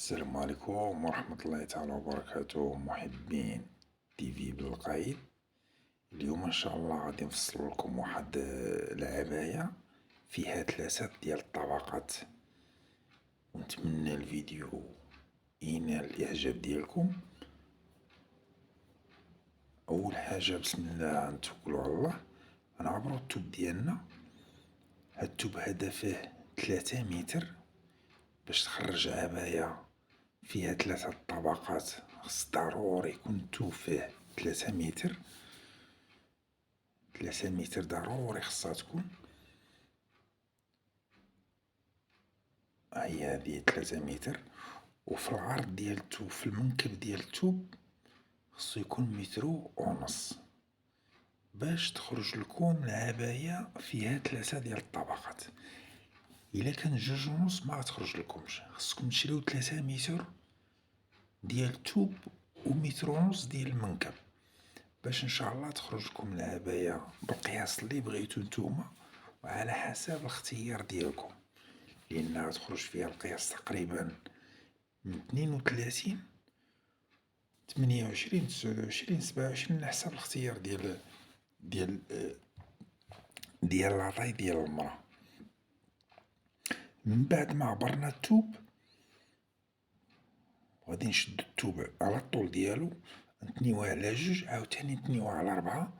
السلام عليكم ورحمة الله تعالى وبركاته محبين تي في بالقايد. اليوم ان شاء الله غادي نفصل لكم واحد العباية فيها 3 ديال الطبقات، ونتمنى الفيديو ينال الاعجاب ديالكم. اول حاجة بسم الله نتوكلوا على الله، غنعبرو التوب ديالنا. هاد التوب هذا فيه 3 متر. باش تخرج عباية فيها 3 طبقات خص ضروري يكون التوب فيه 3 متر. 3 متر ضروري خصها تكون. هي هادي 3 متر. وفي العرض ديال التوب، في المنكب ديال التوب، خصو يكون مترو ونص باش تخرج لكم العباية فيها 3 ديال الطبقات. الا كان 2 ونص ما غتخرج لكمش، خصكم تشريو 3 متر ديال التوب ومتر ونص ديال المنكب باش ان شاء الله تخرج لكم العباية بالقياس اللي بغيتو نتوما وعلى حسب الاختيار ديالكم، لانها تخرج فيها القياس تقريبا من 32 28 29 27 على حسب الاختيار ديال ديال العطاي ديال المرأة. من بعد ما عبرنا التوب غادي نشدو التوب على الطول ديالو، نتنيوه على 2 عاوتاني نتنيوه على 4.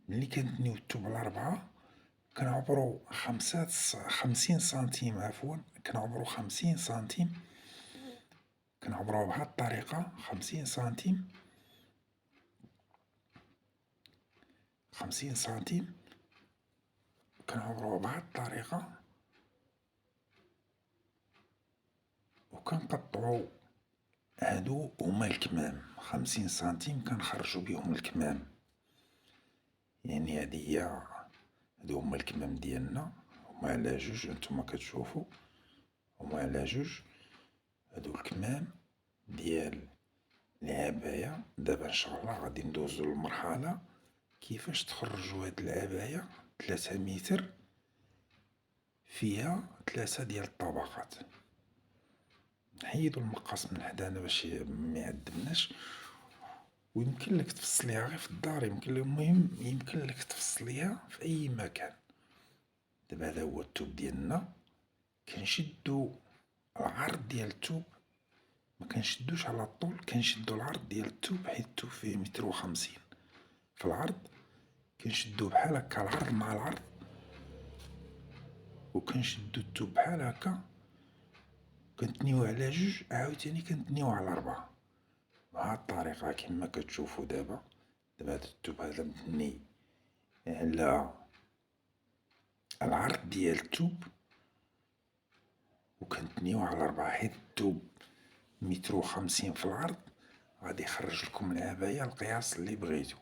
ملي كنتنيو التوب على 4 كنعبرو 50 سنتيم، عفوا كنعبرو 50 سنتيم. كنعبروها بهاد الطريقة 50 سنتيم 50 سنتيم. كنعبروها بهاد الطريقة وكنقطعو. هادو هما الكمام، 50 سنتيم كنخرجو بيهم الكمام. يعني هادو هما الكمام ديالنا، هما على 2 نتوما كتشوفو، هما على 2. هادو الكمام ديال العباية. دابا ان شاء الله غادي ندوزو للمرحلة كيفاش تخرجو هاد العباية 3 متر فيها 3 ديال الطبقات. نحيدو المقص من حدانا باش ميعدمناش، ويمكن لك تفصليها غير في الدار، المهم يمكن لك تفصليها في اي مكان. دابا هذا هو التوب ديالنا. كنشدو العرض ديال التوب، ما كنشدوش على الطول، كنشدو العرض ديال التوب حيت التوب فيه متر و50 في العرض. كنشدو بحال هكا العرض مع العرض، وكنشدو التوب بحال هكا، كنتنيوه على 2 عاوتاني كنتنيوه على 4 بهاد الطريقة كما كتشوفو. دابا هاد التوب هذا متني على العرض ديال التوب، وكنتنيوه على 4 حيت التوب متر و50 في العرض. غادي يخرج لكم العباية القياس اللي بغيتو،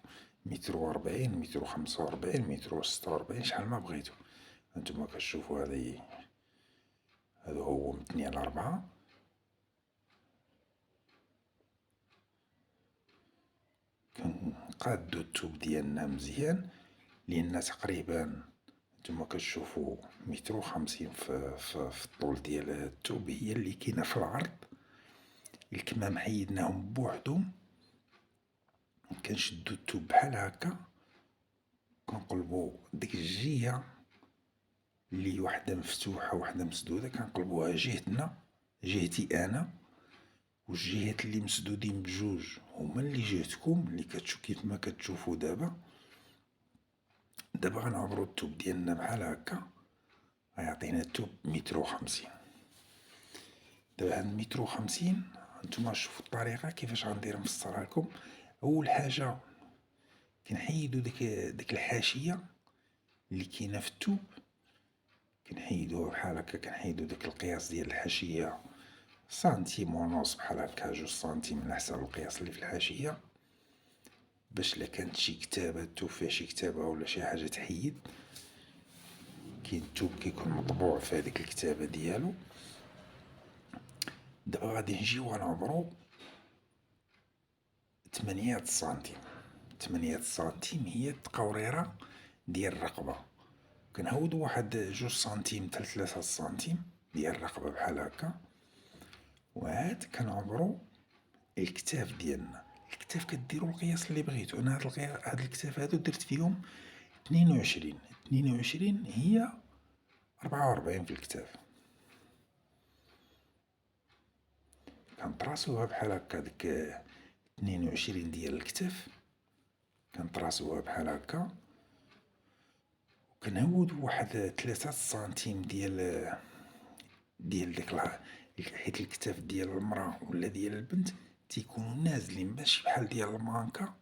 متر و40 متر و45 متر و46 شحال ما بغيتو. هانتوما كتشوفو هذا هو متني على 4. كنقادو التوب ديالنا مزيان، لان تقريبا نتوما كتشوفو متر و50 في الطول ديال التوب هي اللي كاينة في العرض. الكمام حيدناهم بوحدهم. كنشدو التوب بحال هكا، كنقلبو ديك الجهة اللي وحدة مفتوحة وحدة مسدودة كنقلبوها جهتنا، جهتي انا، والجهات اللي مسدودين بجوج هما اللي جهتكم اللي كيف ما كتشوفو. دابا غنعبرو التوب ديالنا بحال هكا، غيعطينا التوب متر و50. دابا هاد متر و50 هانتوما شوفو الطريقة كيفاش غندير نفسرها لكم. اول حاجة كنحيدو ديك الحاشية اللي كاينة في التوب، كنحيدوها بحال هكا. كنحيدو داك القياس ديال الحاشية سنتيم ونص بحال هكا، 2 سنتيم على حسب القياس اللي في الحاشية، باش الا كانت شي كتابة التوب فيه شي كتابة ولا شي حاجة تحيد. كاين التوب كيكون مطبوع في هاديك الكتابة ديالو. دابا غادي نجيو غنعبرو 8 سنتيم. 8 سنتيم هي التقوريرة ديال الرقبة. كنعاودو واحد 2 سنتيم حتى 3 سنتيم ديال الرقبة بحال هكا. وعاد كنعبرو الكتاف ديالنا. الكتاف كديرو القياس اللي بغيتو. انا هاد الكتاف هادو درت فيهم 22. 22 هي 44 في الكتاف. كنطراسوها بحال هكا، ديك 22 ديال الكتاف كنطراسوها بحال هكا، وكنهودو واحد 3 سنتيم ديال ديك حيت الكتاف ديال المرأة ولا ديال البنت تيكونوا نازلين ماشي بحال ديال المانكا،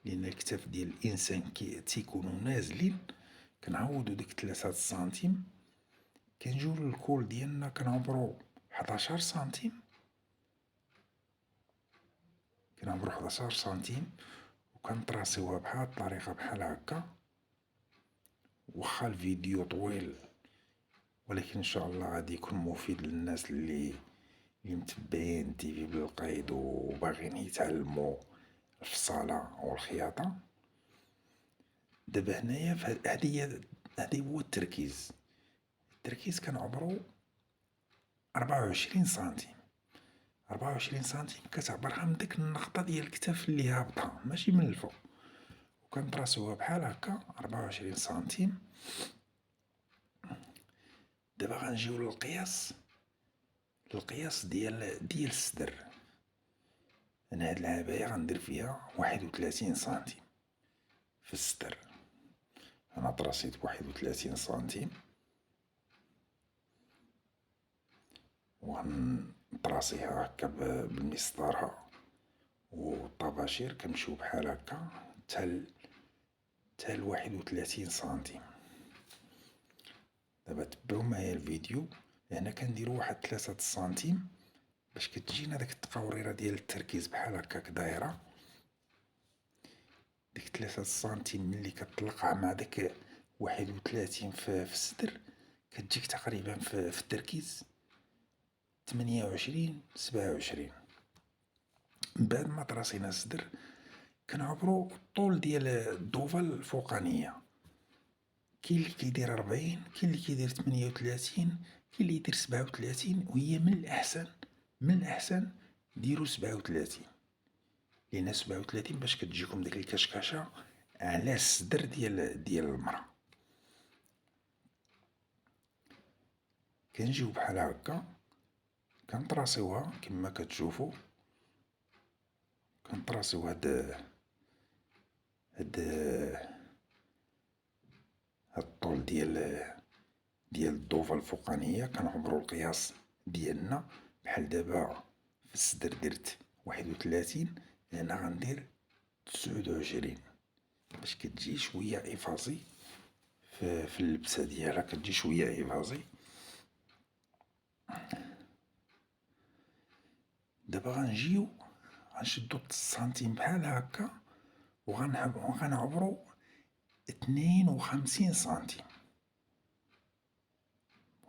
لأن الكتاف ديال الإنسان تيكونوا نازلين. كنعوضو ديك 3 سنتيم. كنجيو للكول ديالنا كنعبرو 11 سنتيم. كنعبرو 11 سنتيم وكنطراسيوها بحال الطريقة بحال هكا. وخا الفيديو طويل، ولكن ان شاء الله غادي يكون مفيد للناس اللي متبعين تيفي بالقيد وباغيين يتعلموا الفصالة والخياطة. دابا هنايا هادي هو التركيز. كنعبرو 24 سنتيم. 24 سنتيم كتعبرها من ديك النقطة ديال الكتاف اللي هابطة ماشي من الفوق، وكنطراسوها بحال هكا 24 سنتيم. دابا غنجيو للقياس. ديال الصدر. انا هاد العباية غندير فيها 31 سنتيم في الصدر. انا طراسيت 31 سنتيم، وغنطراسيها هكا بالمسطرة والطباشير. كنمشيو بحال هكا تال 31 سنتيم. دابا تبعو معايا الفيديو. هنا كنديرو واحد 3 سنتيم باش كتجينا داك التقوريرة ديال التركيز بحال هكاك دايرة. ديك 3 سنتيم ملي كتطلقها مع داك 31 في الصدر كتجيك تقريبا في التركيز 28 27. من بعد ما طراسينا الصدر كنعبرو الطول ديال الضوفة الفوقانية. كاين اللي كيدير 40، كاين اللي كيدير 38، كاين اللي يدير 37. وهي من الأحسن ديرو 37، لأن 37 باش كتجيكم ديك الكشكشة على الصدر ديال المرأة. كنجيو بحال هكا كنطراسيوها كما كتشوفو. كنطراسيو هاد الطول ديال الضوفة الفوقانية. كنعبرو القياس ديالنا. بحال دابا في الصدر درت 31، هنا غندير 29 باش كتجي شوية إيفازي في اللبسة ديالها، كتجي شوية إيفازي. دابا غنجيو غنشدو السنتيم بحال هكا وغنعبرو 52 سنتيم.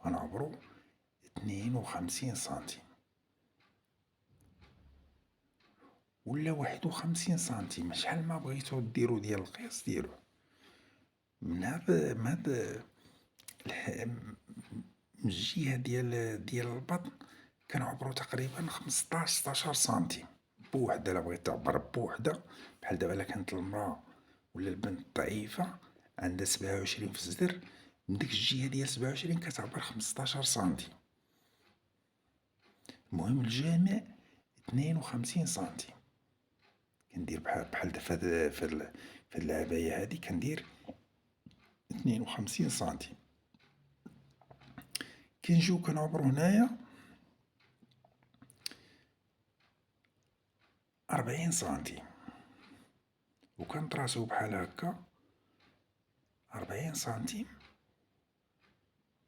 غنعبرو 52 سنتيم ولا 51 سنتيم، شحال ما بغيتو ديرو ديال القياس ديرو. من هاد من الجهة ديال البطن كنعبرو تقريبا 15 16 سنتيم بوحدة. الا بغيت تعبر بوحدة بحال دابا الا كانت المرأة ولا البنت ضعيفة عندها 27 في الصدر، من ديك الجهة ديال 27 كتعبر 15 سنتيم. المهم الجامع 52 سنتيم. كندير بحال في هاد العباية هادي كندير 52 سنتيم. كنجيو كنعبرو هنايا 40 سنتيم وكنطراسو بحال هكا 40 سنتيم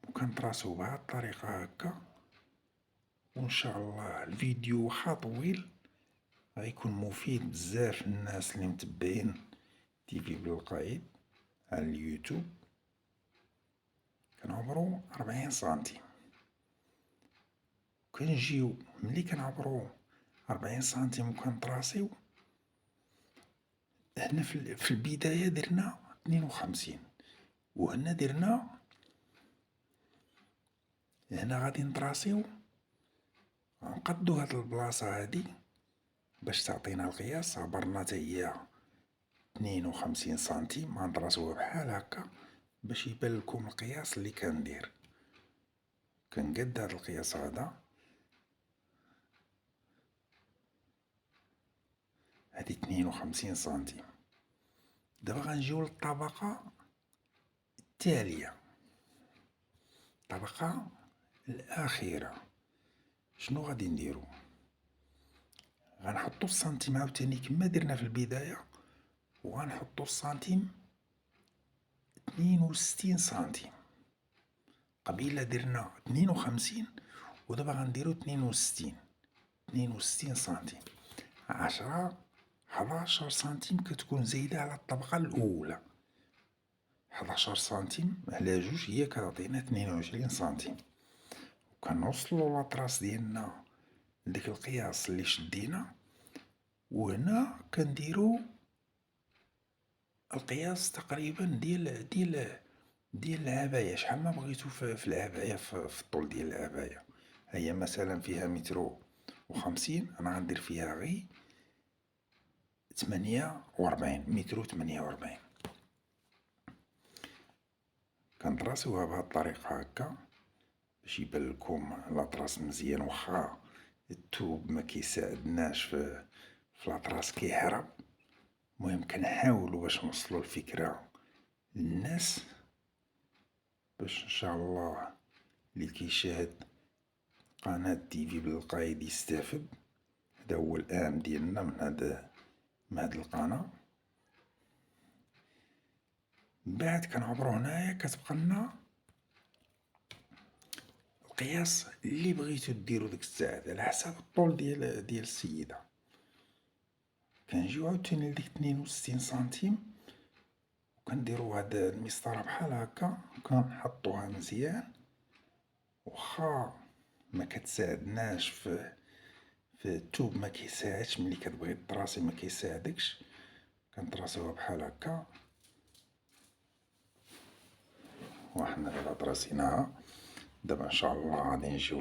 وكنطراسو بهاد الطريقة هكا. وان شاء الله الفيديو واخا طويل غيكون مفيد بزاف للناس اللي متبعين تيفي بالقايد على اليوتيوب. كنعبرو 40 سنتيم. كنجيو ملي كنعبرو 40 سنتيم وكنطراسيو هنا في البداية درنا 52، وهنا درنا هنا غادي نطراسيو غنقدو هاد البلاصة هادي باش تعطينا القياس. عبرنا تا هي 52 سنتيم، غندراسوها بحال هكا باش يبان لكم القياس اللي كندير. كنقد هاد القياس هذا، هادي 52 سنتيم. دابا غنجيو للطبقة التالية، الطبقة الأخيرة. شنو غادي نديرو؟ غنحطو السنتيم عاوتاني كما درنا في البداية، وغنحطو السنتيم 62 سنتيم. قبيلة درنا 52 ودابا غنديرو 62 سنتيم. 11 سنتيم كتكون زايدة على الطبقة الأولى. 11 سنتيم على جوج هي كتعطينا 22 سنتيم. وكنوصلو لاطراس ديالنا لديك القياس اللي شدينا، وهنا كنديرو القياس تقريبا ديال العباية. شحال ما بغيتو في العباية، في الطول ديال العباية. هي مثلا فيها مترو و50، انا غندير فيها غي 48 مترو 48. كندراسوها بهاد الطريقة هكا باش يبان لكم لاطراس مزيان، وخا التوب ما كيساعدناش في لاطراس كيهرب. المهم كنحاولو باش نوصلو الفكرة للناس، باش ان شاء الله اللي كيشاهد قناة تيفي بالقايد يستافد. هذا هو الأهم ديالنا من هاد القناة. من بعد كنعبرو هنايا، كتبقى لنا القياس اللي بغيتو ديرو ديك الساعات على حساب الطول ديال السيدة. كنجيو عاوتاني لديك 62 سنتيم، وكنديرو هاد المسطرة بحال هكا، وكنحطوها مزيان. وخا ما كتساعدناش في التوب، ما كيساعدش ملي كتبغي تراسي، ما كيساعدكش. كنطراسوها بحال هكا. وحنا دابا طراسيناها. دابا ان شاء الله غادي نجيو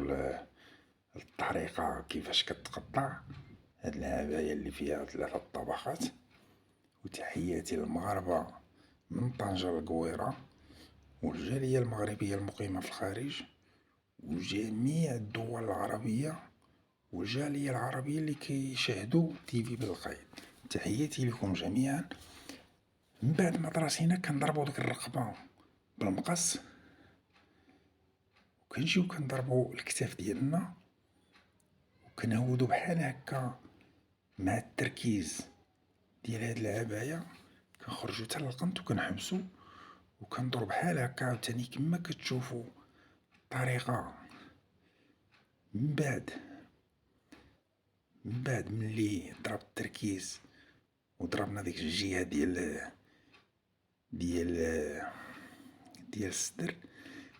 للطريقة كيفاش كتقطع هاد العباية اللي فيها 3 طبقات. وتحياتي للمغاربة من طنجة للقويرة، والجالية المغربية المقيمة في الخارج، وجميع الدول العربية، والجالية العربية اللي كيشاهدو تيفي بالقايد. تحياتي لكم جميعا. من بعد ما دراسينا كنضربو ديك الرقبة بالمقص، وكنجيو كنضربو الكتاف ديالنا، وكنهودو بحال هكا مع التركيز ديال هاد العباية. كنخرجو تا للقنت وكنحبسو، وكندور بحال هكا عاوتاني كما كتشوفو الطريقة. من بعد ملي ضرب التركيز وضربنا ديك الجهة ديال الصدر،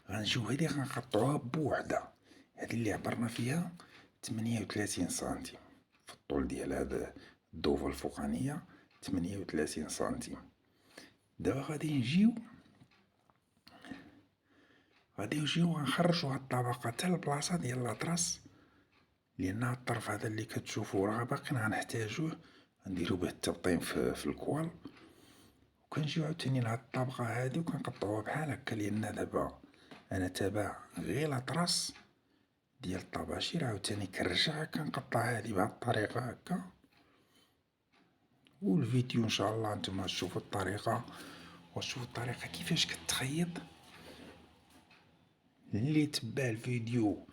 غنجيو هادي غنقطعوها بوحدة. هادي اللي عبرنا فيها 38 سنتيم في الطول ديال هاد الضوفة الفوقانية، 38 سنتيم. دابا غادي نجيو غنخرجو هاد الطبقة تا البلاصة ديال لاطراس، لأن هاد الطرف هذا اللي كتشوفو راه باقي غنحتاجوه نديرو به التبطين في الكوال. وكنجيو عاوتاني لهاد الطبقة هادي وكنقطعوها بحال هكا، لأن دابا أنا تابع غير لاطراس ديال الطباشير. عاوتاني كنرجع كنقطع هادي بهاد الطريقة هكا. والفيديو ان شاء الله نتوما تشوفوا الطريقة، وتشوفوا الطريقة كيفاش كتخيط. اللي تبع الفيديو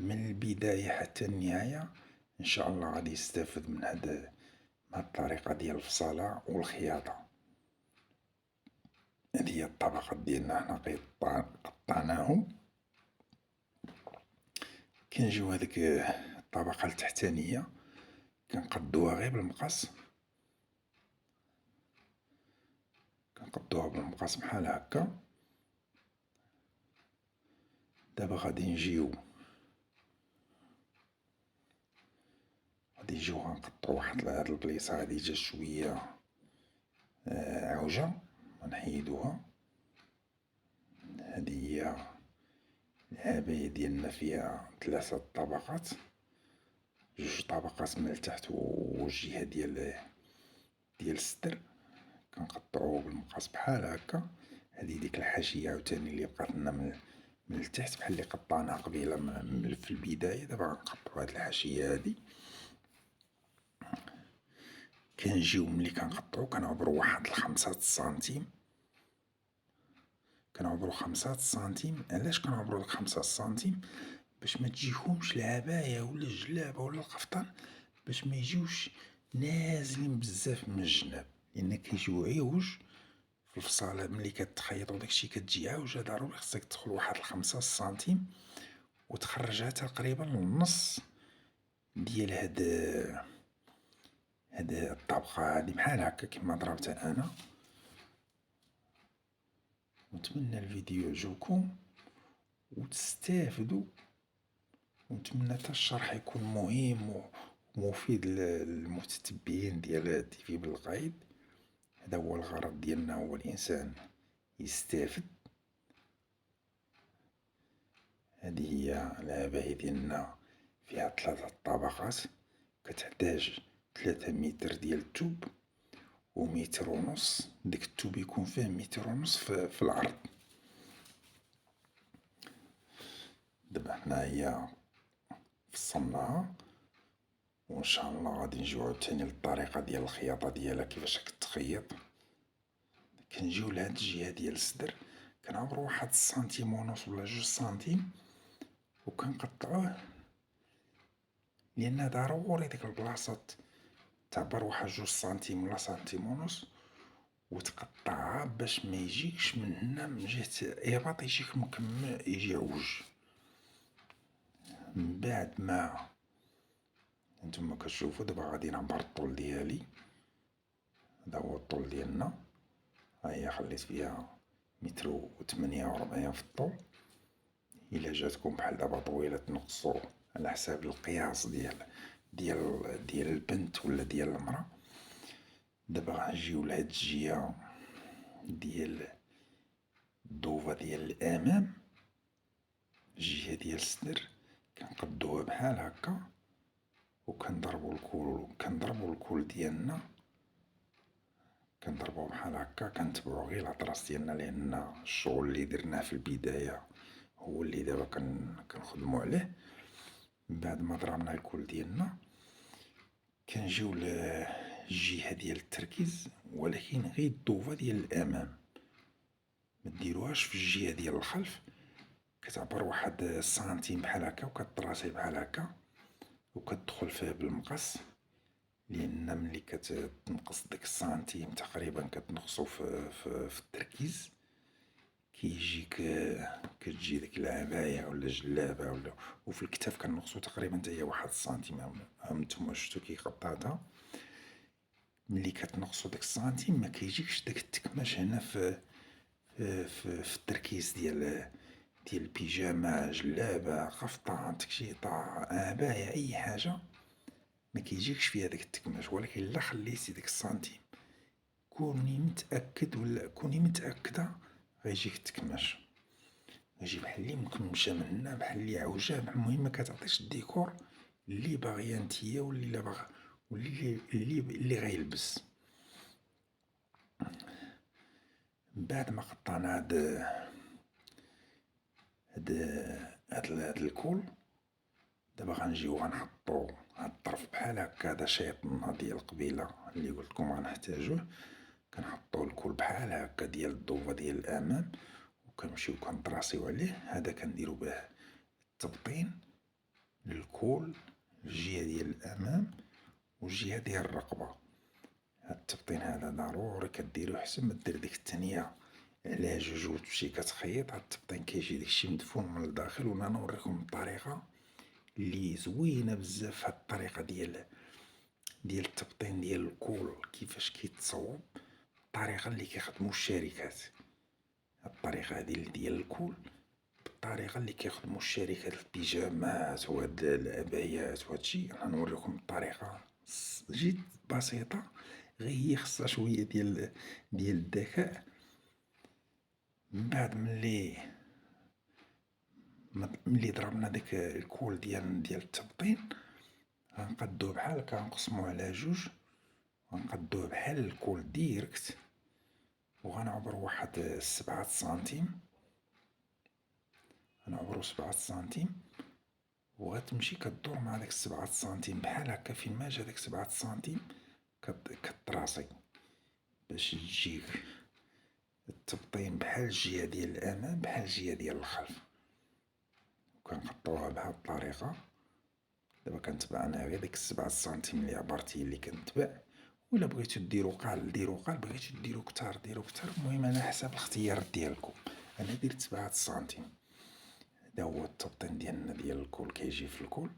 من البداية حتى النهاية ان شاء الله غادي يستافد من هاد الطريقة ديال الفصالة والخياطة. هادي هي الطبقات ديالنا حنا قطعناهم. كنجيو هاديك الطبقة التحتانية كنقدوها غير بالمقص، كنقدوها بالمقص بحال هكا. دابا غادي نجيو غنقطعو واحد هاد البليصة هادي جات شوية عوجة، غنحيدوها. هادي هي العباية ديالنا فيها 3 طبقات. جوج طبقات من التحت والجهة ديال الصدر، كنقطعو بالمقص بحال هكا. هادي ديك الحاشية عاوتاني اللي بقات لنا من التحت بحال اللي قطعناها قبيلة في البداية. دابا غنقطعو هاد الحاشية هادي. كنجيو ملي كنقطعو كنعبرو واحد 5 سنتيم، كنعبرو 5 سنتيم. علاش كنعبرو داك 5 سنتيم؟ باش ما تجيهمش العباية ولا الجلابة ولا القفطان باش ما يجيوش نازلين بزاف من الجناب، لان كيجيو عوج في الفصالة. ملي كتخيط وداكشي كتجي عوجة، ضروري خصك تدخل واحد 5 سنتيم وتخرجها تقريبا للنص ديال هاد الطبقة هادي بحال هكا كيما ضربتها انا. نتمنى الفيديو يعجبكم وتستافدوا، ونتمنى حتى الشرح يكون مهم ومفيد للمتتبعين ديال تيفي بالقايد. هذا هو الغرض ديالنا، هو الانسان يستافد. هذه هي العباية ديالنا، فيها 3 طبقات، كتحتاج 3 متر ديال التوب ومتر ونص. داك التوب يكون فيه متر ونص في العرض. دابا حنايا فصلناها، وان شاء الله غادي نجيو عاوتاني للطريقة ديال الخياطة ديالها كيفاش كتخيط. كنجيو لهاد الجهة ديال الصدر، كنعبرو واحد 1.5 ولا 2 سنتيم وكنقطعوه، لان ضروري ديك البلاصة تعبر واحد 2 سنتيم ولا 1.5 سنتيم وتقطعها باش ما يجيكش من هنا من جهة اباط يجيك مكمل، يجي عوج. من بعد ما نتوما كتشوفو دابا غادي نعبر الطول ديالي. هذا هو الطول ديالنا، هيا خليت فيها 1.48 متر في الطول. الا جاتكم بحال دابا طويلة تنقصو على حساب القياس ديال البنت ولا ديال المرا. دابا غنجيو لهاد الجهة ديال الضوفة ديال الامام، الجهة ديال الصدر، كنقدوها بحال هكا وكنضربو الكول ديالنا، كنضربوه بحال هكا. كنتبعو غير العطراس ديالنا، لان الشغل اللي درناه في البداية هو اللي دابا كنخدمو عليه. من بعد ما ضربنا الكول ديالنا كنجيو للجهة ديال التركيز، ولكن غير الضوفة ديال الامام، ما ديروهاش في الجهة ديال الخلف. كتعبر واحد سنتيم بحال هكا وكتراسي بحال هكا وكتدخل فيه بالمقص، لان ملي كتنقص داك السنتيم تقريبا كتنقصو في التركيز، كيجيك كتجي ديك العباية ولا الجلابة ولا. وفي الكتاف كنقصو تقريبا تا هي واحد السنتيم. هانتوما شفتو كي قطعتها، ملي كتنقصو داك السنتيم ما كيجيكش داك التكماش هنا في التركيز ديال البيجامة، جلابة، قفطان، تكشيطة، عباية، اي حاجة ما كيجيكش فيها داك التكماش. ولكن الا خليتي داك السنتيم كوني متأكد ولا كوني متأكدة غيجيك التكماش، غيجي بحال اللي مكمشة من هنا، بحال اللي عوجة. المهم مكتعطيش الديكور اللي باغية نتيا واللي لا باغا واللي غيلبس. من بعد ما قطعنا هاد الكول، دابا غنجيو غنحطو هاد الطرف بحال هكا. هدا شيطنا ديال القبيلة اللي قلتلكم غنحتاجوه. كنحطو الكول بحال هكا ديال الضوفة ديال الامام وكنمشيو كنطراسيو عليه. هذا كنديرو به التبطين للكول، الجهة ديال الامام والجهة ديال الرقبة. هاد التبطين هذا ضروري كديرو حسن ما دير ديك التانية على جوج وتمشي كتخيط. هاد التبطين كيجي داكشي مدفون من الداخل، وانا نوريكم الطريقة اللي زوينة بزاف. هاد الطريقة ديال التبطين ديال الكول كيفاش كيتصوب، الطريقة اللي كيخدمو الشركات. هاد الطريقة هادي ديال الكول بالطريقة اللي كيخدمو الشركات البيجامات وهاد العبايات وهادشي. غنوريكم الطريقة جد بسيطة، غير هي خصها شوية ديال الذكاء. من بعد ملي ضربنا داك الكول ديال التبطين، غنقدوه بحال هكا، نقسموه على جوج، غنقدوه بحال الكول ديريكت، وغنعبرو واحد 7 سنتيم، غنعبرو 7 سنتيم، وغتمشي كدور مع داك 7 سنتيم بحال هكا. فين ما جا داك 7 سنتيم كتراسي باش تجيك التبطين بحال الجهة ديال الأمام بحال الجهة ديال الخلف. وكنقطعوها بهاد الطريقة. دابا كنتبع انا غير ديك 7 سنتيم اللي عبرت هي اللي كنتبع، ولا بغيتو ديرو قال ديرو قال، بغيتو ديرو كتار ديرو كتار، المهم على حساب الاختيار ديالكم. انا درت 7 سنتيم. هذا هو التبطين ديالنا ديال الكول، كيجي في الكول.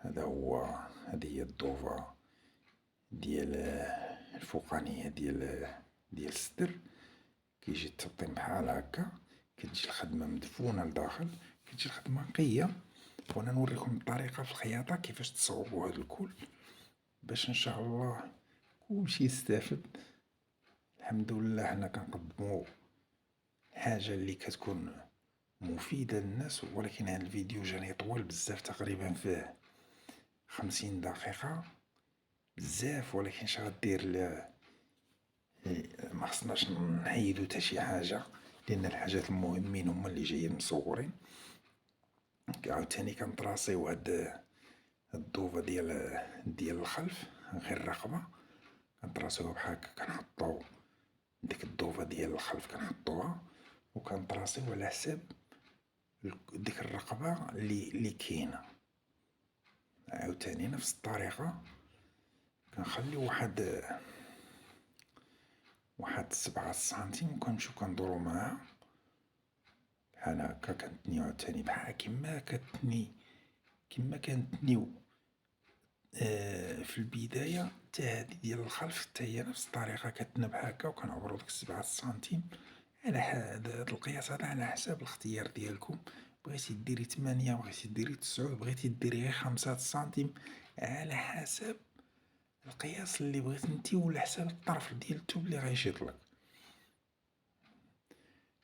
هذا هو، هذه هي الضوفة ديال الفوقانية ديال الصدر. كيجي التبطين بحال هكا، كتجي الخدمة مدفونة لداخل، كتجي الخدمة نقية. وانا نوريكم الطريقة في الخياطة كيفاش تصاوبوا هاد الكول باش ان شاء الله كلشي يستافد. الحمد لله حنا كنقدمو حاجة اللي كتكون مفيدة للناس، ولكن هاد الفيديو جاني طويل بزاف، تقريبا فيه 50 دقيقة، بزاف. ولكن اش غدير ما خصناش نحيدو تا شي حاجة، لأن الحاجات المهمين هما اللي جايين مصورين. عاوتاني كنطراسيو هاد الضوفة ديال الخلف، غير الرقبة كنطراسيوها بحال هكا، كنحطو ديك الضوفة ديال الخلف كنحطوها، وكنطراسيو على حساب ديك الرقبة اللي كاينة. عاوتاني نفس الطريقة كنخليو واحد 7 سنتيم، وكنمشيو كندورو معاها بحال هكا. كنتنيو عاوتاني بحال كيما كنتنيو في البداية. تا هادي ديال الخلف تا هي نفس الطريقة، كتنا بحال هكا، وكنعبرو ديك 7 سنتيم. على هاد القياس هذا على حساب الاختيار ديالكم. بغيتي ديري 8، بغيتي ديري 9، بغيتي ديري غير 5 سنتيم، على حساب القياس اللي بغيت انتي، وعلى حساب الطرف ديال التوب اللي غيشيطلك.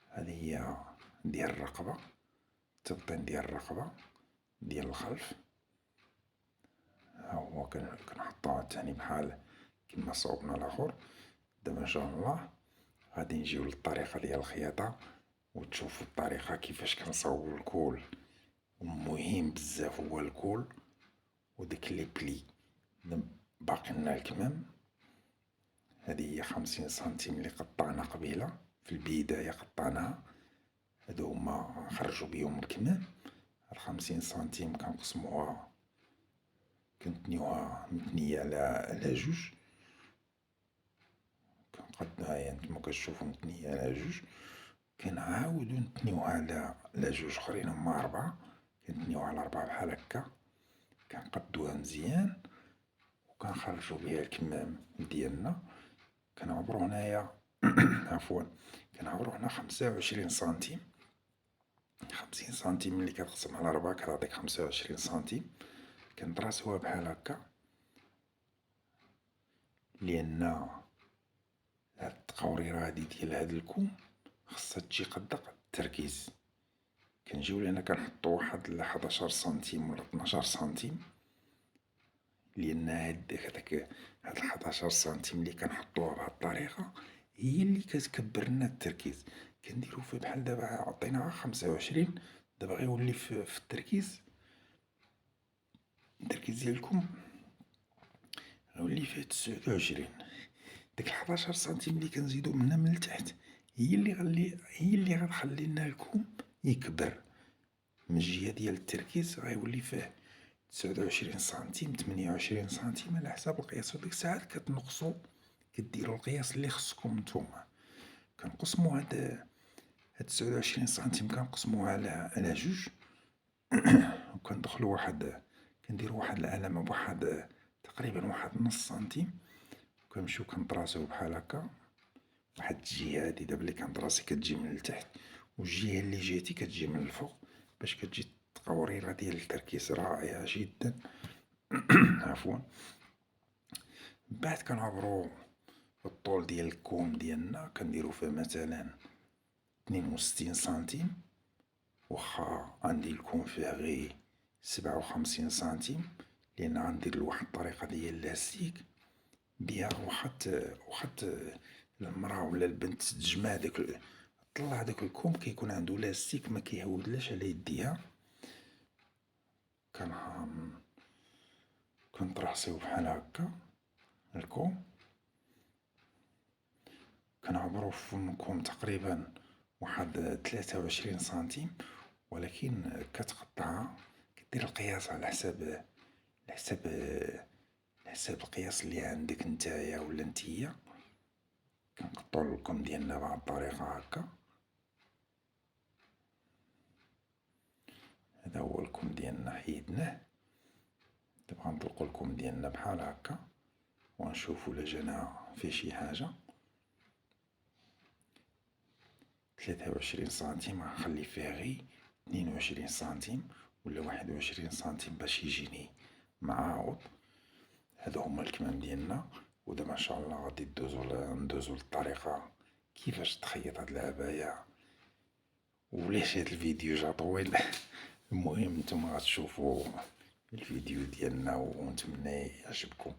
هذه هي ديال الرقبة، التبطين ديال الرقبة ديال الخلف. ها هو كنحطوه عاوتاني بحال كيما صوبنا الاخر. دابا ان شاء الله غادي نجيو للطريقة ديال الخياطة، وتشوفوا الطريقة كيفاش كنصاوبو الكول. ومهم بزاف هو الكول وديك لي بلي. باقي لنا الكمام. هذه هي 50 سنتيم اللي قطعنا قبيلة في البداية، قطعناها. هادو هما نخرجو بيهم الكمام. هاد 50 سنتيم كنقسموها، كنتنيوها متنية على جوج. كنقدها يعني نتوما كتشوفو متنية على جوج. كنعاودو نتنيوها على جوج خرين هما 4. كنتنيوها على 4 بحال هكا، كنقدوها مزيان، وكنخرجو بها الكمام ديالنا. كنعبرو هنايا عفوا، كنعبرو هنا 25 سنتيم. 50 سنتيم اللي كتقسم على 4 كتعطيك 25 سنتيم. كنطراسوها بحال هكا، لأن هاد التقوريرة هادي ديال هاد الكوم خاصها تجي قد التركيز. كنجيو لهنا كنحطو واحد 11 سنتيم ولا 12 سنتيم، لأن هاد 11 سنتيم اللي كنحطوها بهاد الطريقة هي اللي كتكبر لنا التركيز. كنديرو فيه بحال دابا عطيناها 25، دابا غيولي في التركيز ديالكم غيولي فيه 29. ديك 11 سنتيم اللي كنزيدو منها من التحت هي اللي غتخلي لنا الكوم يكبر. من الجهة ديال التركيز غيولي فيه 29 سنتيم، 28 سنتيم، على حساب القياس. وديك الساعات كتنقصو، كديرو القياس اللي خصكم نتوما. كنقسمو هاد 29 سنتيم كنقسموها على جوج. وكندخلو كنديرو واحد العلامة بواحد تقريبا واحد نص سنتيم. وكنمشيو كنطراسيو بحال هكا. واحد الجهة هادي دابا اللي كنطراسي كتجي من التحت، والجهة اللي جهتي كتجي من الفوق، باش كتجي التقوريرة ديال التركيز رائعة جدا. عفوا. بعد كنعبرو الطول ديال الكوم ديالنا، كنديرو فيه مثلا 62 سنتيم. وخا عندي الكوم فيه غير 57 سنتيم، لأن غندير لواحد الطريقة ديال اللاستيك بها وخط المرا ولا البنت تجمع طلع داك الكوم كيكون عندو لاستيك ما كيعودلاش على يديها. كنطراسيو بحال هكا الكوم، كنعبرو في فم الكوم تقريبا واحد 23 سنتيم، ولكن كتقطعها كدير القياس على حساب القياس اللي عندك نتايا ولا نتيا. كنقطعو الكم ديالنا بهاد الطريقة هكا. هذا هو الكم ديالنا حيدناه. دابا غنطلقو الكم ديالنا بحال هكا ونشوفو لا جانا فيه شي حاجة. 23 سنتيم غنخلي فيه غي 22 سنتيم ولا 21 سنتيم باش يجيني معاوض. هادو هما الكمام ديالنا. ودابا ان شاء الله غادي ندوزو للطريقة كيفاش تخيط هاد العباية. ولاش هاد الفيديو جا طويل المهم نتوما غتشوفو الفيديو ديالنا ونتمنى يعجبكم.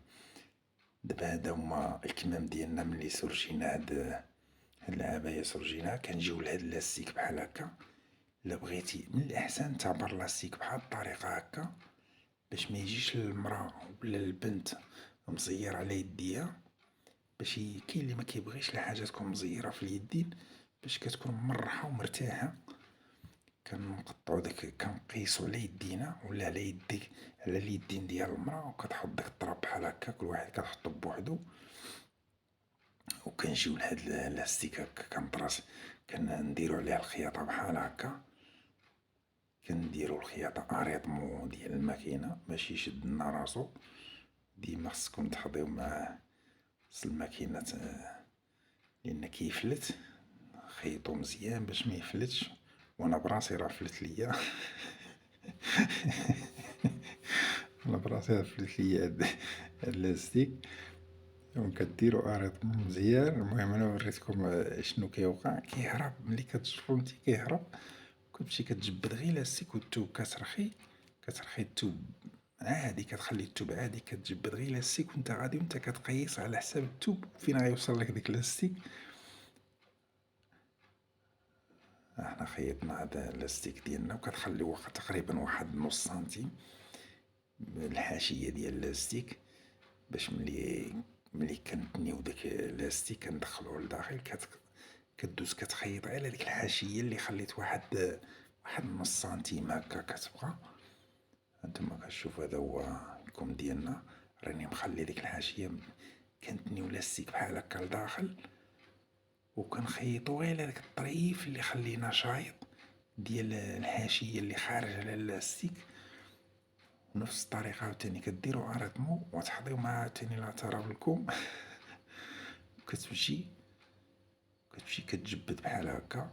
دابا هادا هما الكمام ديالنا ملي سرجينا هاد العباية سرجيناها. كنجيو لهاد اللاستيك بحال هكا. الا بغيتي من الاحسن تعبر لاستيك بحال الطريقة هكا باش ما يجيش للمرا ولا البنت مزير على يديها. باش كاين اللي ما كيبغيش الحاجة تكون مزيرة في اليدين باش كتكون مرحة ومرتاحة. كنقطعو كنقيسو على يدينا ولا على يديك على اليدين ديال المرا، وكتحط داك الطراب بحال هكا كل واحد كتحطو بوحدو. وكنجيو لهاد لاستيك هكا كنديرو عليها الخياطة بحال هكا. كنديرو الخياطة اريطمو ديال الماكينة باش يشد لنا راسو. ديما خصكم تحضيو مع الماكينة لأن كيفلت. خيطو مزيان باش ميفلتش. وانا براسي راه فلت ليا انا براسي راه فلت ليا هاد اللاستيك. وكديرو اريطمو مزيان. المهم انا وريتكم شنو كيوقع. كيهرب ملي كتجرو نتي كيهرب. كتمشي كتجبد غير لاستيك والتوب كترخي التوب عادي. كتخلي التوب عادي كتجبد غير لاستيك وانت غادي وانت كتقيس على حساب التوب فين غيوصل لك داك لاستيك. احنا خيطنا هذا اللاستيك ديالنا وكتخليو تقريبا واحد نص سنتيم الحاشية ديال اللاستيك باش ملي كنتنيو داك اللاستيك كندخلوه لداخل. كدوز كتخيط على ديك الحاشية اللي خليت واحد نص سنتيم هكا كتبقى. هانتوما كتشوفو هذا هو الكم ديالنا. راني مخلي ديك الحاشية كنتنيو لاستيك بحال هكا لداخل وكنخيطو غير على داك الطريف اللي خلينا شايط ديال الحاشية اللي خارج على اللاستيك. نفس الطريقة عاوتاني كديرو اريطمو وتحضيو معاه عاوتاني لاطراب الكم كتمشي كتجبد بحال هكا.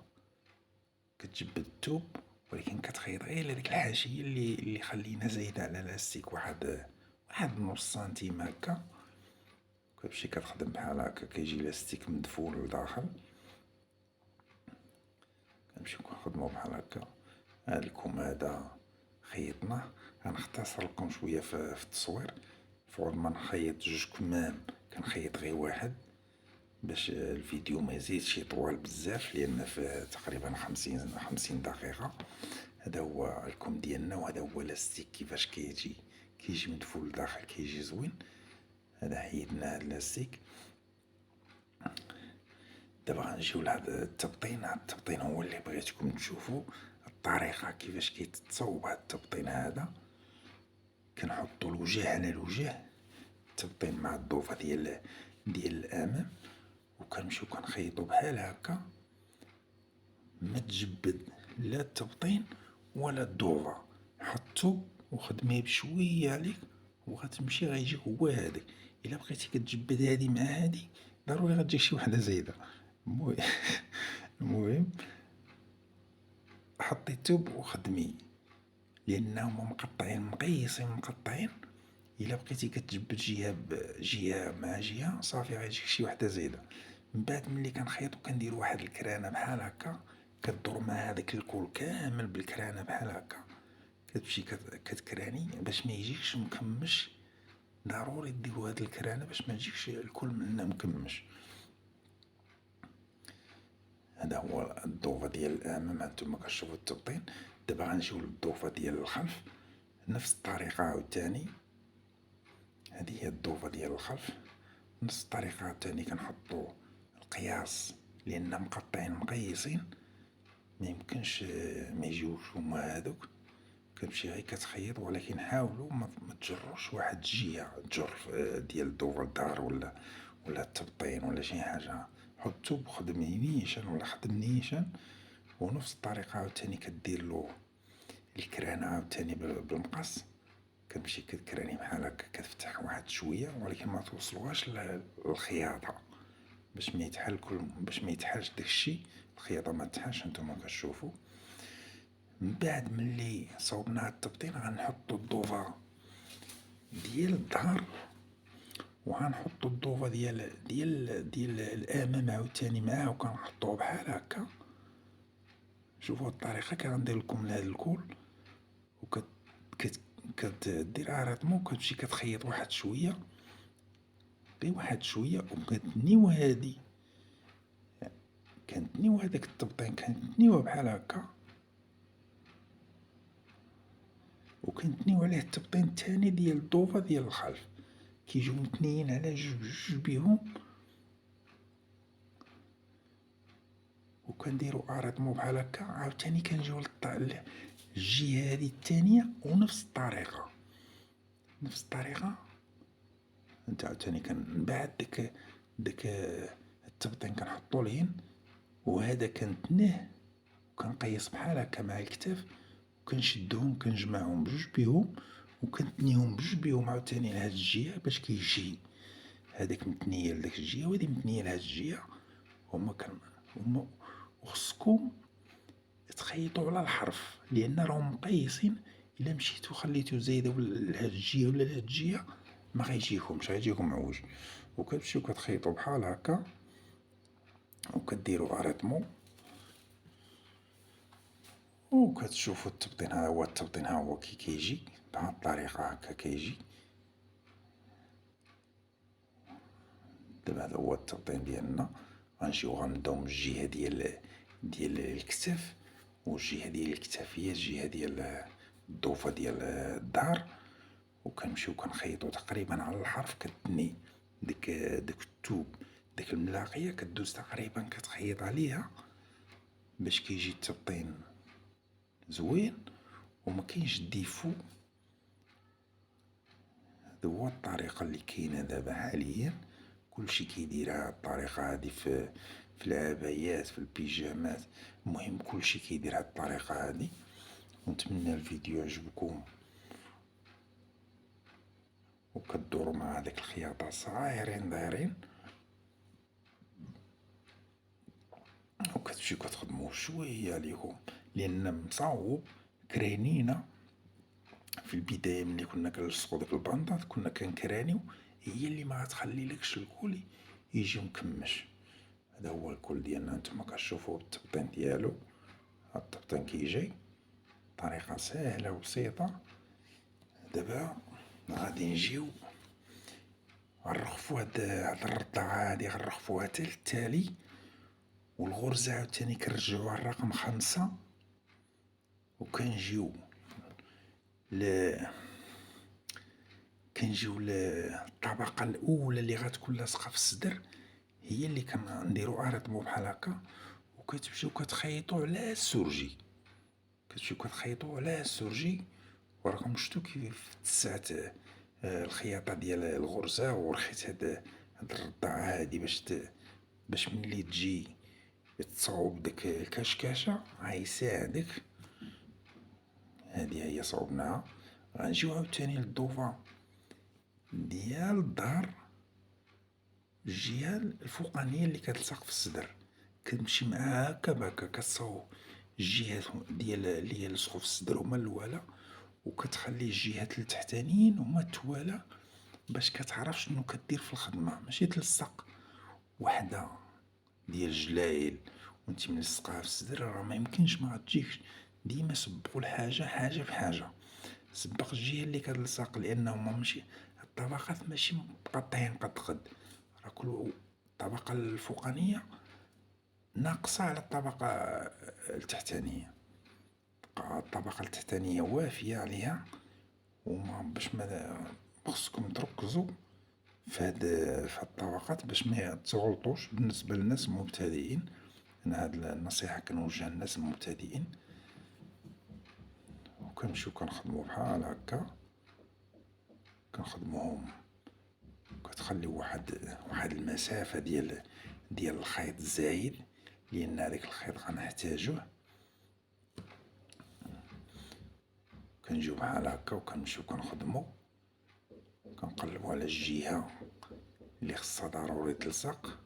كتجبد التوب ولكن كتخيط غير على ديك الحاشية اللي خلينا زايدة على اللاستيك واحد نص سنتيم هكا. كتمشي كتخدم بحال هكا. كيجي لاستيك مدفون لداخل. كنمشيو كنخدمو بحال هكا. هاد الكم هذا خيطناه. غنختصر لكم شوية في التصوير. فوق ما نخيط جوج كمام كنخيط غير واحد باش الفيديو ما يزيدش يطول بزاف لان فيه تقريبا 50 دقيقة. هذا هو الكم ديالنا وهذا هو لاستيك كيفاش كيجي مدفون لداخل كيجي زوين. هذا حيدنا هاد اللاستيك. دابا غنجيو لهاد التبطين. هاد التبطين هو اللي بغيتكم تشوفو الطريقة كيفاش كيتصوب هاد التبطين هذا. كنحطو الوجه على الوجه التبطين مع الضوفة ديال الامام وكنمشيو كنخيطو بحال هكا. ما تجبد لا التبطين ولا الضوفة. حطو وخدميه بشوية عليك وغتمشي غيجيك هو هذاك. الا بغيتي كتجبد هادي مع هادي ضروري غتجيك شي وحدة زايدة. المهم حطي التوب وخدمي لانهم مقيسين مقطعين. الا بقيتي كتجبد جهة مع جهة صافي غيجيك شي وحدة زايدة. من بعد ملي كنخيطو كندير واحد الكرانة بحال هكا كدور مع هذاك الكول كامل بالكرانة بحال هكا. كتمشي كتكراني باش ما يجيكش مكمش. ضروري ديرو هاد الكرانة باش ما يجيكش الكل منا مكمش. هذا هو الضوفة ديال الامام. هانتوما كتشوفو التبطين. دابا غنجيو للضوفة ديال الخلف، نفس الطريقة عاوتاني. هذه هي الضوفة ديال الخلف، نفس الطريقة عاوتاني. كنحطو القياس لأن مقطعين مقيسين، ميمكنش ما يجيوش هما هادوك. كتمشي غير كتخيط، ولكن حاولوا ما تجروش واحد الجهة تجر ديال الضوفة للدار ولا التبطين ولا شي حاجة. حطو بخدم نيشان ولا خدم نيشان. ونفس الطريقة عاوتاني كديرلو الكرانة عاوتاني بالمقص. كتمشي كتكراني بحال هكا، كتفتح واحد شوية ولكن ما توصلوهاش للخياطة باش ما يتحالش داكشي. الخياطة ما تحالش، نتوما كتشوفو. من بعد ملي صوبنا هاد التبطين غنحطو الضوفة ديال الظهر، وغنحطو الضوفة ديال الامام عاوتاني معاه، وكنحطوه بحال هكا. شوفو هاد الطريقة كندير لكم لهاد الكل. كدير عرضمو وكتمشي كتخيط واحد شوية، غير واحد شوية، وكتنيو هادي. كنتنيو هداك التبطين، كنتنيوه بحال هكا، وكنتنيو عليه التبطين التاني ديال الضوفة ديال الخلف. كيجيو متنيين على جوج بيهم، وكنديرو اريتمو بحال هكا. عاوتاني كنجيو الجهة هادي التانية، ونفس الطريقة انت عاوتاني. من بعد داك التبطين كنحطو لين، وهذا كنتنيه وكنقيس بحال هكا مع الكتاف، وكنشدهم كنجمعهم بجوج بيهم، وكنتنيهم بجوج بيهم عاوتاني لهاد الجهة باش كيجي هذاك متنية لداك الجهة وهادي متنية لهاد الجهة. هما وخصكم تخيطوا على الحرف، لأن راهم مقيسين. إلا مشيتو خليتو زايدة لهاد الجهة ولا لهاد الجهة ما غيجيكمش، غيجيكم معوج. وكتمشيو كتخيطو بحال هكا، وكديرو اريتمو، وكتشوفو التبطين. هذا هو التبطين، ها هو كي كيجي بهاد الطريقة هكا كيجي. دابا هذا هو التبطين ديالنا. غنجيو غنبداو من الجهة ديال الكتاف، والجهة ديال الكتاف هي الجهة ديال الضوفة ديال الظهر. وكنمشيو كنخيطو تقريبا على الحرف. كتني داك التوب، داك الملاقية كدوز تقريبا كتخيط عليها باش كيجي التبطين زوين ومكاينش ديفو. هذا هو الطريقة اللي كاينة دابا حاليا. كلشي كيديرها هاد الطريقة هادي في العبايات، في البيجامات. المهم كلشي كيدير هاد الطريقة هادي. ونتمنى الفيديو يعجبكم، وكدورو مع هاديك الخياطة صغيرين دايرين، وكتمشيو كتخدمو شوية ليكم. لأن مصاوب كرانينا في البداية ملي كنا كنلصقو داك البندات كنا كنكرانيو، هي اللي ما غتخليلكش الكل يجي مكمش. هذا هو الكل ديالنا. نتوما كتشوفو التبطين ديالو. هاد التبطين كيجي طريقة ساهلة وبسيطة. دابا غادي نجيو غنرخفو هاد الرضاعة هادي، غنرخفوها حتى للتالي. والغرزة عاوتاني كنرجعوها الرقم 5، وكنجيو للطبقة الأولى اللي غتكون لاصقة في الصدر، هي اللي كنديرو اريتمو بحال هكا. وكتمشيو كتخيطو على السرجي. وراكم شتو كيف تسعت الخياطة ديال الغرزة، ورخيت هاد الرضاعة هادي باش ملي تجي تصاوب داك الكشكاشة غيساعدك. هادي هي صوبناها. غنجيو عاوتاني للضوفة ديال الظهر، الجهة الفوقانية اللي كتلصق في الصدر. كتمشي معاها هكا بهكا، كتصاوب الجهات ديال اللي يلصقو في الصدر هما الأولى، وكتخلي الجهات التحتانيين هما التوالا، باش كتعرف شنو كدير في الخدمة. ماشي تلصق وحدة ديال الجلايل وانت ملصقاها في الصدر، راه ميمكنش، ما غتجيكش. ديما صبو الحاجة حاجة بحاجة. سبق الجهة اللي كتلصق، لأنهم ماشي الطبقات ماشي متقطعين قد قد، راه كل الطبقة الفوقانية ناقصة على الطبقة التحتانية، الطبقة التحتانية وافية عليها. وما باش ما خصكم تركزوا في هاد الطبقات باش ما تغلطوش بالنسبة للناس المبتدئين. أنا هاد النصيحة كنوجهها للناس المبتدئين. وكنمشيو كنخدمو بحال هكا، كنخدموهم كتخليو واحد المسافة ديال الخيط الزايد، لأن هاداك الخيط غنحتاجوه. كنجيو بحال هكا وكنمشيو كنخدمو، كنقلبو على الجهة اللي خصها ضروري تلصق،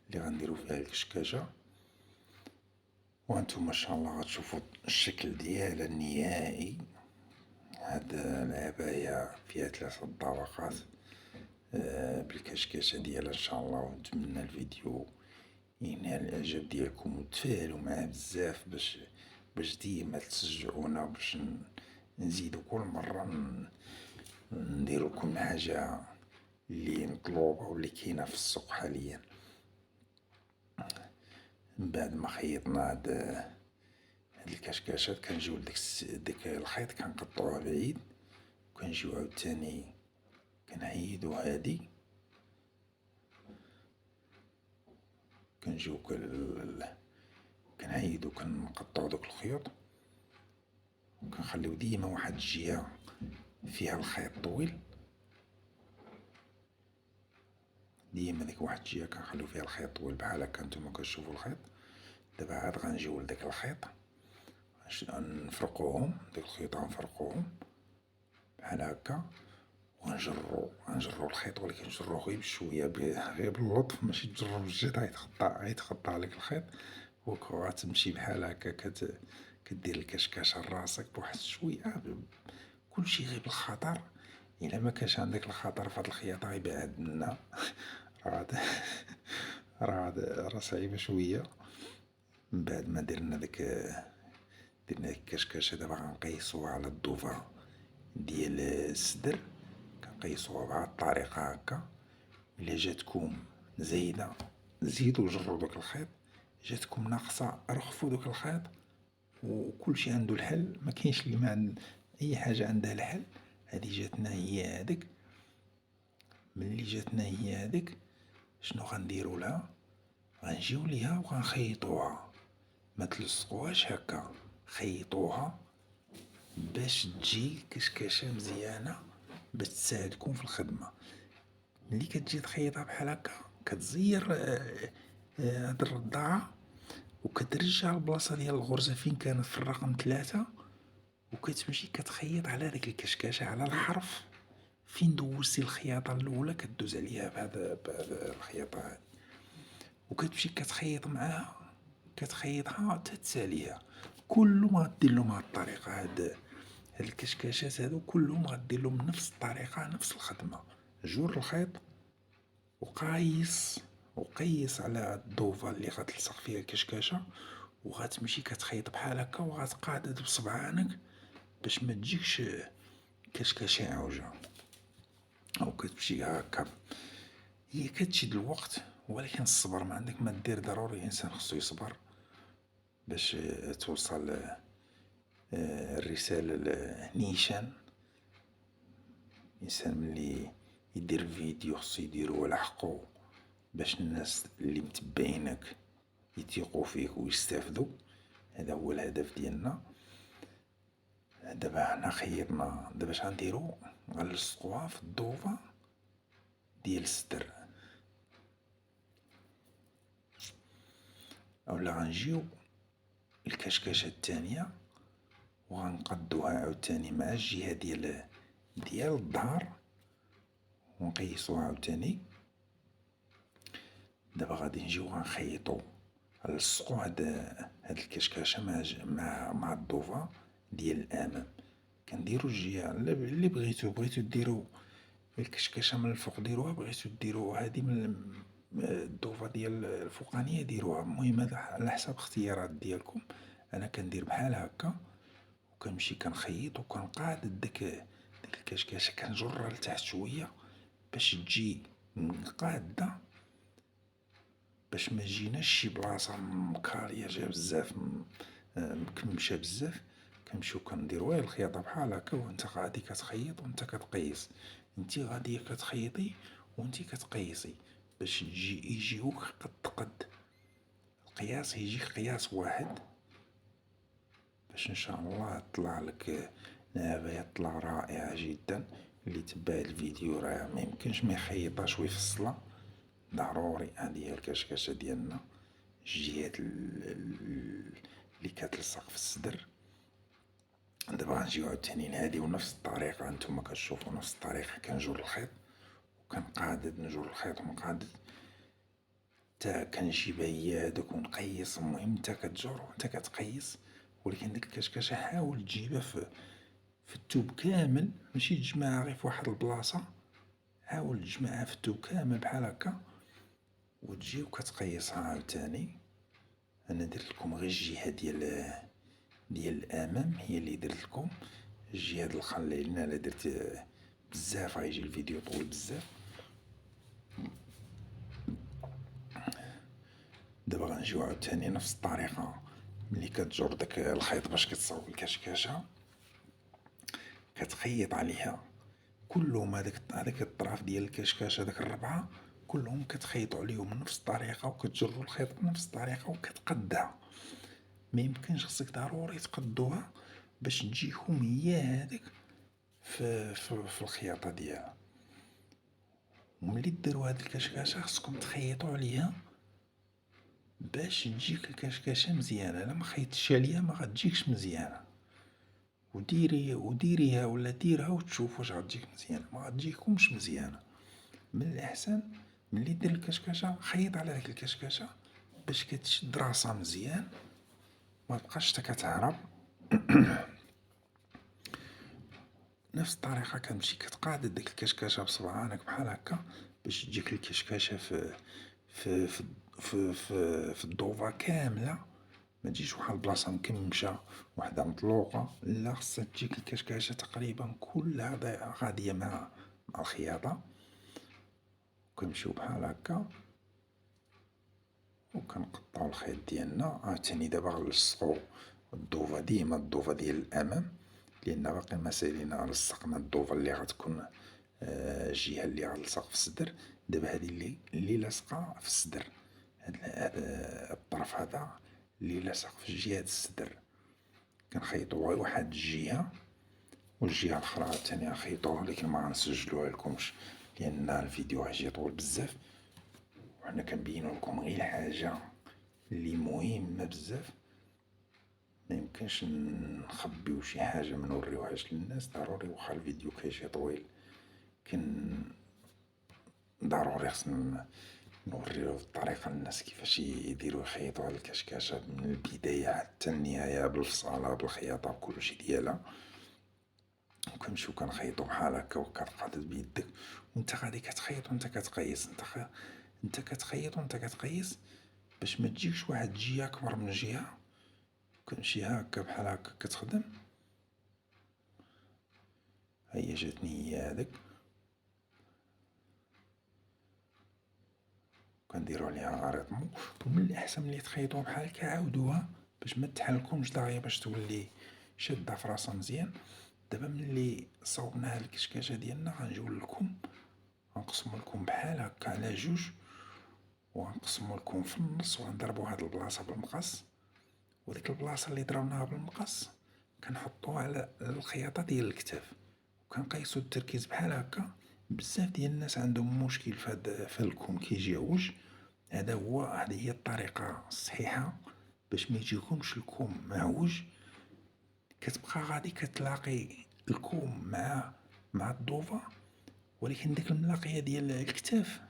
اللي غنديرو فيها الكشكاشة. وانتم ان شاء الله غتشوفوا الشكل ديالها النهائي. هاد العباية فيها 3 طبقات بالكشكاشة ديالها ان شاء الله. ونتمنى الفيديو ينال الاعجاب ديالكم، وتفاعلوا معاه بزاف باش ديما تشجعونا، باش نزيدو كل مرة نديرو لكم حاجة اللي مطلوبة واللي كاينة في السوق حاليا. من بعد ما خيطنا هاد الكشكاشات كنجيو لديك الخيط كنقطعوه بعيد، وكنجيو عاوتاني كنحيدو هادي، كنجيو كنحيدو كنقطعو دوك الخيوط، وكنخليو ديما واحد الجهة فيها الخيط طويل، ديما ديك واحد الجهة كنخليو فيها الخيط طويل بحال هكا نتوما كتشوفو الخيط. دابا عاد غنجيو لداك الخيط نفرقوهم، ديك الخيوط غنفرقوهم بحال هكا، وغنجرو الخيط، ولكن نجروه غير بشوية، غير باللطف، ماشي تجرو بالجد غيتخطى عليك الخيط. وغتمشي بحال هكا كدير الكشكاشة لراسك بواحد شوية، كلشي غير بالخطر. إلا مكانش عندك الخطر فهاد الخياطة غيبعد منا. راه صعيبة شوية. من بعد ما درنا ديك الكشكاشة، دابا غنقيسوها على الضوفة ديال الصدر، كنقيسوها بهاد الطريقة هكا. إلا جاتكم زايدة زيدو جرو دوك الخيط، جاتكم ناقصة رخفو دوك الخيط. وكلشي عندو الحل، مكاينش اللي معند أي حاجة عندها الحل. هادي جاتنا هي هاديك، ملي جاتنا هي هاديك شنو غنديرو لها؟ غنجيو ليها وغنخيطوها، ما تلصقوهاش هكا، خيطوها باش تجي كشكاشة مزيانة باش تساعدكم في الخدمة. ملي كتجي تخيطها بحال هكا كتزير هاد الرضاعة، وكترجع البلاصة ديال الغرزة فين كانت في الرقم 3، وكتمشي كتخيط على ديك الكشكاشة على الحرف فين دوزتي الخياطة الأولى، كدوز عليها بهاد الخياطة هادي، وكتمشي كتخيط معاها، كتخيطها حتى تساليها. كلهم غديرلهم هاد الطريقة. هاد الكشكاشات هادو كلهم غديرلهم نفس الطريقة، نفس الخدمة. جور الخيط وقيس على الضوفة اللي غتلصق فيها الكشكاشة، وغتمشي كتخيط بحال هكا، وغتقادد بصبعانك باش ما تجيكش كشكاشة عوجة. او كتمشي هكا، هي كتشد الوقت، ولكن الصبر ما عندك ما دير. ضروري الانسان خصو يصبر باش توصل الرسالة نيشان. الانسان ملي يدير فيديو خصو يديرو على حقو، باش الناس اللي متبعينك يتيقوا فيك ويستافدوا. هذا هو الهدف ديالنا. دابا حنا خيطنا، دابا اش غنديرو؟ غنلصقوها في الضوفة ديال الصدر، اولا غنجيو الكشكاشة الثانية وغنقدوها عاوتاني مع الجهة ديال الظهر، ونقيسوها عاوتاني. دابا غادي نجيو غنخيطو، نلصقو هاد الكشكاشة مع الضوفة ديال الأمام. كنديرو الجهة اللي بغيتو ديرو الكشكاشة من الفوق ديروها، بغيتو ديرو هادي من الضوفة ديال الفوقانية ديروها. المهم هذا على حساب اختيارات ديالكم. أنا كندير بحال هكا، وكنمشي كنخيط وكنقاد ديك الكشكاشة، كنجرها لتحت شوية باش تجي قادة، باش ما تجيناش شي بلاصة مكاريجة بزاف مكمشة بزاف. كنمشيو كنديروها الخياطة بحال هكا، وانت غادي كتخيط وانت كتقيس، انتي غادية كتخيطي وانتي كتقيسي باش يجيوك قد القياس، يجيك قياس واحد باش ان شاء الله طلع لك نهاية طلع رائعة جدا. اللي تبع الفيديو راه ميمكنش ميخيطهاش ويفصلها، ضروري. هادي هي الكشكاشة ديالنا، الجهات اللي كتلصق في الصدر. دابا غنجيو عاوتاني نهاديو نفس الطريقة، نتوما كتشوفو نفس الطريقة. كنجر الخيط وكنقادد، نجر الخيط ونقادد تا كنجيب هي هادوك ونقيس. المهم نتا كتجر ونتا كتقيس، ولكن ديك الكشكاشة حاول تجيبها في التوب كامل، ماشي تجمعها غير فواحد البلاصة، حاول تجمعها في التوب كامل بحال هكا وتجي وكتقيسها عاوتاني. انا درت لكم غير الجهة ديال الامام هي اللي درت لكم، الجهة د الخلف لان انا درت بزاف غيجي الفيديو طويل بزاف. دابا غنجيو عاوتاني نفس الطريقة، ملي كتجر داك الخيط باش كتصاوب الكشكاشة كتخيط عليها كلهم. هذاك الطراف ديال الكشكاشة، داك الربعة كلهم كتخيطوا عليهم بنفس الطريقة، وكتجروا الخيط بنفس الطريقة وكتقدها. ميمكنش، خصك ضروري تقدوها باش تجيكم هي هذيك في الخياطة ديالها. وملي ديروا هاد الكشكاشة خصكم تخيطوا عليها باش تجيك الكشكاشة مزيانة. الا ما خيطتش عليها ما غتجيكش مزيانة. وديريها ولا ديرها وتشوف واش غتجيك مزيانة. ما غتجيكمش مزيانة. من الاحسن ملي دير الكشكاشة خيط على ديك الكشكاشة باش كتشد راسها مزيان، ما تبقاش تا كتهرب. نفس الطريقة كتمشي كتقاد ديك الكشكاشة بصبعانك بحال هكا باش تجيك الكشكاشة في في في في الضوفة كاملة، ما تجيش واحد البلاصة مكمشة وحدة مطلوقة. لا، خصها تجيك الكشكاشة تقريبا كلها غادية مع الخياطة. كنمشيو بحال هكا وكنقطعو الخيط ديالنا. عاوتاني دابا غنلصقو الضوفة، ديما الضوفة ديال الأمام، لأن باقي مسالينا لصقنا الضوفة اللي غتكون الجهة اللي غنلصق في الصدر. دابا هادي اللي لاصقة في الصدر، هاد الطرف هذا اللي لاصق في جهة الصدر كنخيطو غير واحد الجهة، والجهة الأخرى عاوتاني غنخيطوها، لكن ما غنسجلوها لكمش لأن الفيديو غيجي طويل بزاف، وحنا كنبينو لكم غير الحاجة اللي مهمة بزاف. ميمكنش نخبيو شي حاجة منوريوهاش للناس. ضروري واخا الفيديو كيجي طويل ضروري خصنا نوريو بالطريقة للناس كيفاش يديرو يخيطو على الكشكاشة من البداية حتى النهاية، بالفصالة بالخياطة بكلشي ديالها. وكنمشيو كنخيطو بحال هكا وكتقادد بيدك وانت غادي كتخيط وانت كتقيس. انت كتخيط وانت كتقيس باش ما تجيكش واحد الجهة كبر من جهة. كنمشي هكا بحال هكا كتخدم. هيا جاتني هي هاديك، كنديرو عليها غريطمو. ومن الأحسن ملي تخيطوها بحال هكا عاودوها باش ما تحلكمش دغيا، باش تولي شادة في راسها مزيان. دابا ملي صوبنا هاد الكشكاشة ديالنا غنجيو لكم، غنقسمو لكم بحال هكا على جوج، وغنقسمو لكم في النص، وغنضربو هاد البلاصة بالمقص، وديك البلاصة اللي ضربناها بالمقص كنحطوها على الخياطة ديال الكتاف، وكنقيسو التركيز بحال هكا. بزاف ديال الناس عندهم مشكل في الكم كيجي عوج. هذه هي الطريقة الصحيحة باش ما يجيكمش الكم معوج. كتبقى غادي كتلاقي الكوم مع الضوفة، ولكن ديك الملاقية ديال الكتاف،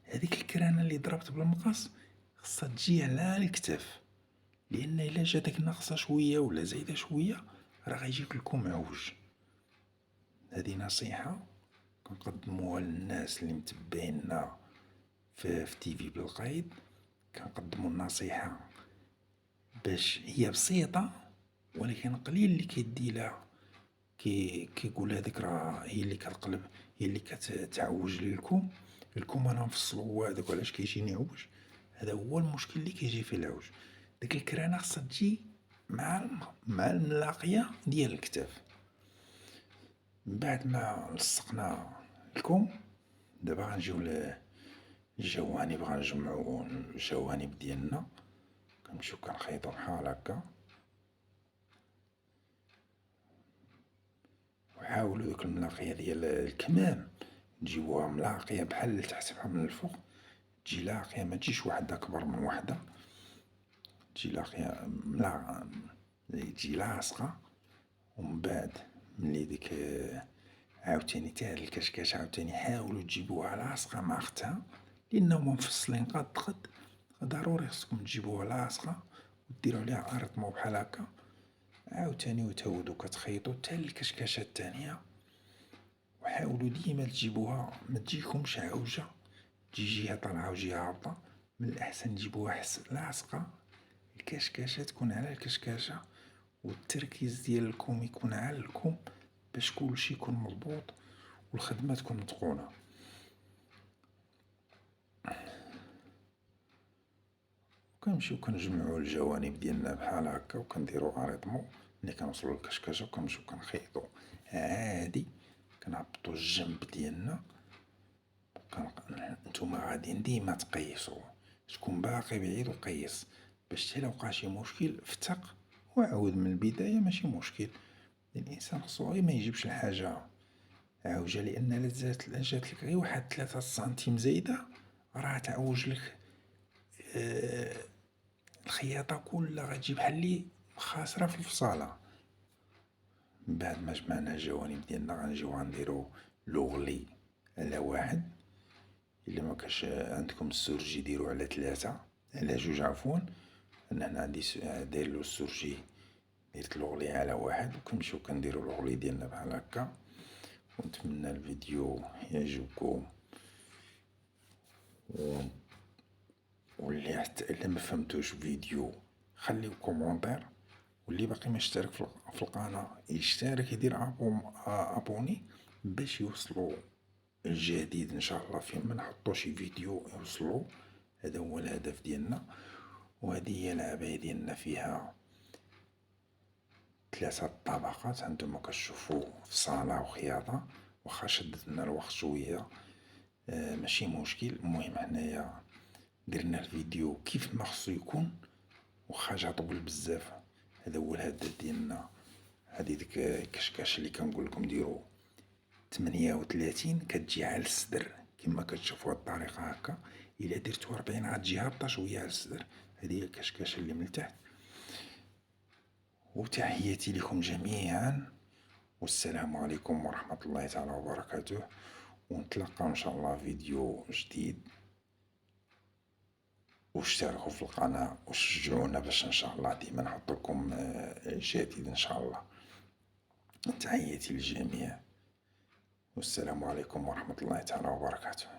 هذيك الكرانة اللي ضربت بالمقص خصها تجي على الكتاف، لأن إلا جاتك ناقصة شوية ولا زايدة شوية راه غيجيك الكوم معوج. هذه نصيحة كنقدموها للناس اللي متبعينا في تيفي بالقايد. كنقدمو النصيحة باش هي بسيطة، ولكن قليل اللي كيدي لها، كيقول هذيك راه هي اللي كتقلب، هي اللي كتعوج لي الكوم انا نفصلو هو هذاك. علاش كيجيني عوج؟ هذا هو المشكل اللي كيجي في العوج. ديك الكرانه خصها تجي مع الملاقيه ديال الكتاف. من بعد ما لصقنا الكوم، دابا غنجيو للجوانب، غنجمعو الجوانب ديالنا، كنمشيو كنخيطو بحال هكا. وحاولوا دوك الملاقية ديال الكمام تجيبوها ملاقية بحال لتحت بحال من الفوق، تجي لاقية، ما تجيش وحدة كبر من وحدة، تجي لاقية تجي لاصقة. ومن بعد ملي ديك عاوتاني تاع الكشكاش عاوتاني حاولوا تجيبوها لاصقة مع اختها، لأنهم منفصلين قد ضروري خصكم تجيبوها لاصقة وديرو عليها أرطمو بحال هكا. عاوتاني وتعودو كتخيطو تا الكشكاشة التانية. وحاولوا ديما تجيبوها ما تجيكمش عوجة، تجي جهة طالعة وجهة هابطة. من الأحسن تجيبوها لاصقة، الكشكاشة تكون على الكشكاشة، والتركيز ديال الكوم يكون على الكوم، باش كلشي يكون مضبوط والخدمة تكون متقونة. وكنمشيو كنجمعو الجوانب ديالنا بحال هكا، وكنديرو أريطمو. ملي كنوصلو للكشكاشة وكنمشيو كنخيطو عادي، كنهبطو الجنب ديالنا. نتوما غاديين ديما تقيسو، تكون باقي بعيد وقيس، باش حتى لوقع شي مشكل فتق وعاود من البداية، ماشي مشكل. الانسان خصو غير ما يجيبش الحاجة عوجة، لان لا جاتلك غير واحد 3 سنتيم زايدة راه تعوج لك الخياطة كلها، غتجي بحال اللي خاسرة في الفصالة. من بعد ما جمعنا الجوانب ديالنا غنجيو غنديرو لوغلي على 1. الا ما كاش عندكم السورجي ديرو على 3، على 2 عفوا. انا هنا عندي دايرلو السورجي، درت لوغلي على 1. وكنمشيو كنديرو لوغلي ديالنا بحال هكا. ونتمنى الفيديو يعجبكم، واللي حتى الا ما فهمتوش فيديو خليو كومونتير. واللي باقي ما اشترك في القناة يشترك، يدير ابوني باش يوصلو الجديد ان شاء الله. فين ما نحطو شي فيديو يوصلو، هذا هو الهدف ديالنا. وهذه هي العباية ديالنا، فيها 3 طبقات هانتوما كتشوفو في صالة وخياطة. واخا شدتنا الوقت شوية ماشي مشكل، المهم حنايا درنا الفيديو كيف ما خصو يكون، واخا جا طول بزاف. هذا هو الهدف ديالنا. هادي ديك الكشكاش اللي كنقول لكم ديرو 38 كتجي على الصدر كما كتشوفوا هاد الطريقه هكا. الا درتو 40 غتجي هابطه شويه على الصدر. هذه هي الكشكاشه اللي من تحت. وتحياتي لكم جميعا، والسلام عليكم ورحمه الله تعالى وبركاته. ونتلقى ان شاء الله فيديو جديد. واشتركوا في القناه وشجعونا باش ان شاء الله ديما نحط لكم جديد ان شاء الله. تحياتي للجميع، والسلام عليكم ورحمة الله تعالى وبركاته.